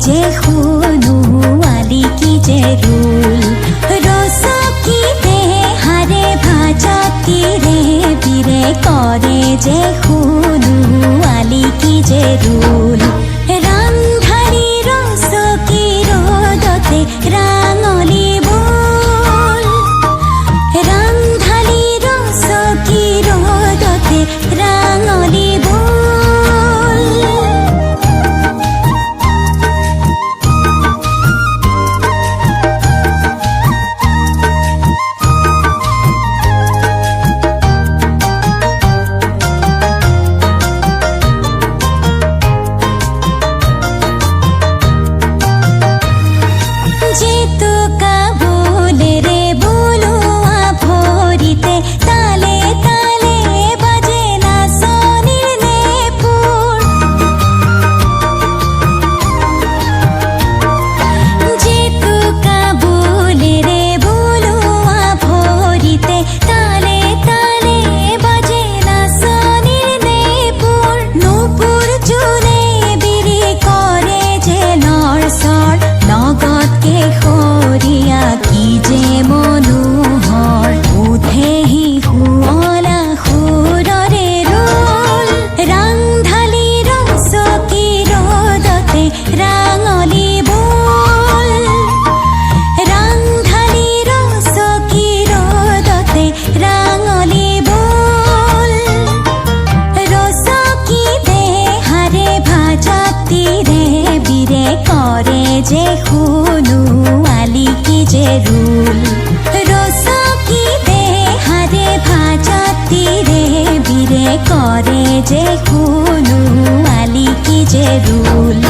যে শুনো আলি কি যে ৰুল ৰচকিতে হাৰে ভাজকিৰে বিৰে কৰে যে শুনো আলি কি যে ৰুল ৰান্ধাৰী ৰচকি ৰদতে ৰাঙলী বোল ৰান্ধাৰী ৰচকি ৰদতে ৰাঙলী বোল যে শুনো আলি কি যে ৰুল ৰচকিতে হাৰে ভাজকিৰে বিৰে কৰে যে শুনো আলি কি যে ৰুল